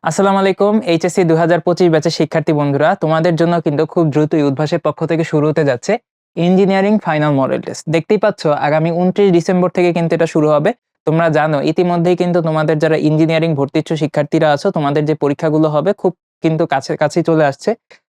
আসসালামু আলাইকুম। এইচএসসি ২০২৫ ব্যাচের শিক্ষার্থী বন্ধুরা, তোমাদের জন্য কিন্তু খুব দ্রুতই উদ্ভাসের পক্ষ থেকে শুরু হতে যাচ্ছে ইঞ্জিনিয়ারিং ফাইনাল মডেল টেস্ট। দেখতেই পাচ্ছ আগামী ২৯ ডিসেম্বর থেকে কিন্তু এটা শুরু হবে। তোমরা জানো ইতিমধ্যেই কিন্তু তোমাদের যারা ইঞ্জিনিয়ারিং ভর্তি ইচ্ছুক শিক্ষার্থীরা আছো, তোমাদের যে পরীক্ষাগুলো হবে খুব কিন্তু কাছাকাছি চলে আসছে।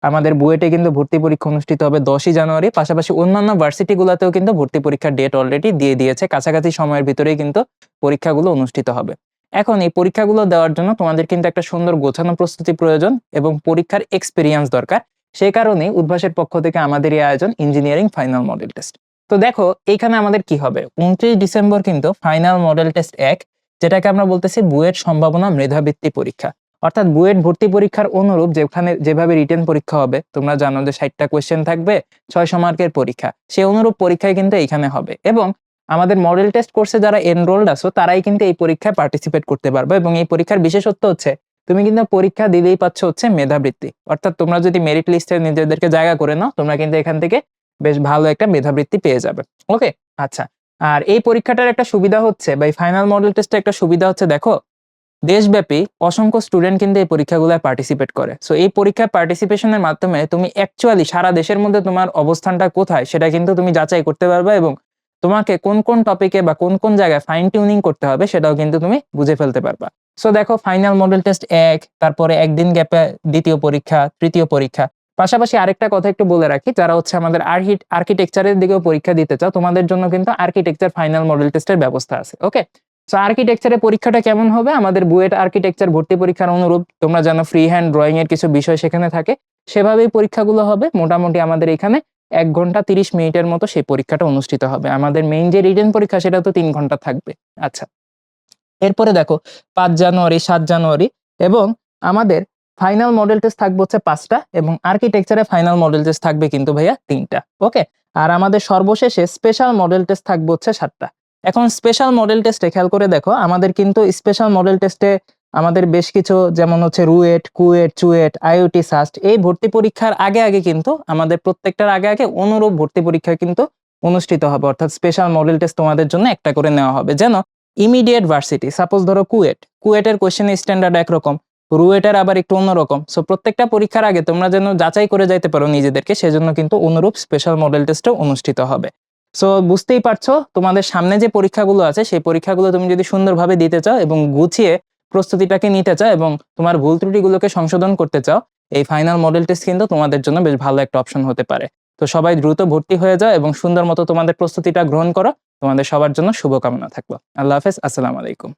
আমাদের বুয়েটে কিন্তু ভর্তি পরীক্ষা অনুষ্ঠিত হবে ১০ই জানুয়ারি। পাশাপাশি অন্যান্য ভার্সিটিগুলোতেও কিন্তু ভর্তি পরীক্ষার ডেট অলরেডি দিয়ে দিয়েছে। কাছাকাছি সময়ের ভিতরেই কিন্তু পরীক্ষাগুলো অনুষ্ঠিত হবে। এখন এই পরীক্ষাগুলো দেওয়ার জন্য তোমাদের কিন্তু একটা সুন্দর গোছানো প্রস্তুতি প্রয়োজন এবং পরীক্ষার এক্সপেরিয়েন্স দরকার। সেই কারণেই উদ্ভাসের পক্ষ থেকে আমাদের এই আয়োজন ইঞ্জিনিয়ারিং ফাইনাল মডেল টেস্ট। তো দেখো এইখানে আমাদের কি হবে, ২৯ ডিসেম্বর কিন্তু ফাইনাল মডেল টেস্ট ১, যেটাকে আমরা বলতেছি বুয়েট সম্ভাবনা মেধাবৃত্তি পরীক্ষা। অর্থাৎ বুয়েট ভর্তি পরীক্ষার অনুরূপ যেভাবে রিটেন পরীক্ষা হবে, তোমরা জানো যে ৬০টা কোয়েশ্চেন থাকবে, ৬০০ মার্কের পরীক্ষা, সেই অনুরূপ পরীক্ষায় কিন্তু এইখানে হবে। এবং আমাদের মডেল টেস্ট কোর্সে যারা এনরোলড আছো তারাই কিন্তু এই পরীক্ষায় পার্টিসিপেট করতে পারবে। এবং এই পরীক্ষার বিশেষত্ব হচ্ছে তুমি কিন্তু পরীক্ষা দিলেই পাচ্ছ হচ্ছে মেধাবৃত্তি। অর্থাৎ তোমরা যদি মেরিট লিস্টে নিজেদেরকে জায়গা করে নাও, তোমরা কিন্তু এখান থেকে বেশ ভালো একটা মেধাবৃত্তি পেয়ে যাবে। ওকে, আচ্ছা। আর এই পরীক্ষাটার একটা সুবিধা হচ্ছে বা এই ফাইনাল মডেল টেস্টের একটা সুবিধা হচ্ছে, দেখো দেশব্যাপী অসংখ্য স্টুডেন্ট কিন্তু এই পরীক্ষাগুলোয় পার্টিসিপেট করে। সো এই পরীক্ষায় পার্টিসিপেশনের মাধ্যমে তুমি অ্যাকচুয়ালি সারা দেশের মধ্যে তোমার অবস্থানটা কোথায় সেটা কিন্তু তুমি যাচাই করতে পারবে এবং তোমাকে কোন কোন টপিকে বা কোন কোন জায়গায় ফাইন টিউনিং করতে হবে সেটাও কিন্তু তুমি বুঝে ফেলতে পারবা। সো দেখো ফাইনাল মডেল টেস্ট ১, তারপরে একদিন গ্যাপে দ্বিতীয় পরীক্ষা, তৃতীয় পরীক্ষা। পাশাপাশি আরেকটা কথা একটু বলে রাখি, যারা হচ্ছে আমাদের আর্কিটেকচারের দিকেও পরীক্ষা দিতে চাও, তোমাদের জন্য কিন্তু আর্কিটেকচার ফাইনাল মডেল টেস্টের ব্যবস্থা আছে। ওকে, সো আর্কিটেকচারের পরীক্ষাটা কেমন হবে, আমাদের বুয়েট আর্কিটেকচার ভর্তি পরীক্ষার অনুরূপ। তোমরা জানো ফ্রি হ্যান্ড ড্রয়িং এর কিছু বিষয় সেখানে থাকে, সেভাবেই পরীক্ষাগুলো হবে। মোটামুটি আমাদের এখানে ১ ঘন্টা ৩০ মিনিটের মতো সেই পরীক্ষাটা অনুষ্ঠিত হবে। আমাদের মেইন যে রিটেন পরীক্ষা সেটা তো ৩ ঘন্টা থাকবে। আচ্ছা, এরপরে দেখো ৫ জানুয়ারি, ৭ জানুয়ারি এবং আমাদের ফাইনাল মডেল টেস্ট থাকবে হচ্ছে ৫টা এবং আর্কিটেকচারে ফাইনাল মডেল টেস্ট থাকবে কিন্তু ভাইয়া ৩টা। ওকে, আর আমাদের সর্বশেষে স্পেশাল মডেল টেস্ট থাকবে হচ্ছে ৭টা। এখন স্পেশাল মডেল টেস্টে খেয়াল করে দেখো, আমাদের কিন্তু স্পেশাল মডেল টেস্টে আমাদের বেশ কিছু, যেমন হচ্ছে রুয়েট, কুয়েট, চুয়েট, আইওটি, সাস্ট, এই ভর্তি পরীক্ষার আগে আগে কিন্তু আমাদের প্রত্যেকটার আগে আগে অনুরূপ ভর্তি পরীক্ষা কিন্তু অনুষ্ঠিত হবে। অর্থাৎ স্পেশাল মডেল টেস্ট তোমাদের জন্য একটা করে নেওয়া হবে, যেন ইমিডিয়েট ভার্সিটি, সাপোজ ধরো কুয়েটের কোয়েশ্চেন স্ট্যান্ডার্ড একরকম, রুয়েটের আবার একটু অন্যরকম। সো প্রত্যেকটা পরীক্ষার আগে তোমরা যেন যাচাই করে যাইতে পারো নিজেদেরকে, সেজন্য কিন্তু অনুরূপ স্পেশাল মডেল টেস্টও অনুষ্ঠিত হবে। সো বুঝতেই পারছো, তোমাদের সামনে যে পরীক্ষাগুলো আছে সেই পরীক্ষাগুলো তুমি যদি সুন্দরভাবে দিতে চাও এবং গুছিয়ে প্রস্তুতিটাকে নিতে চাও এবং তোমার ভুল ত্রুটিগুলোকে সংশোধন করতে চাও, এই ফাইনাল মডেল টেস্ট কিন্তু তোমাদের জন্য বেশ ভালো একটা অপশন হতে পারে। তো সবাই দ্রুত ভর্তি হয়ে যাও এবং সুন্দর মতো তোমাদের প্রস্তুতিটা গ্রহণ করো। তোমাদের সবার জন্য শুভকামনা থাকলো। আল্লাহ হাফেজ, আসসালামু আলাইকুম।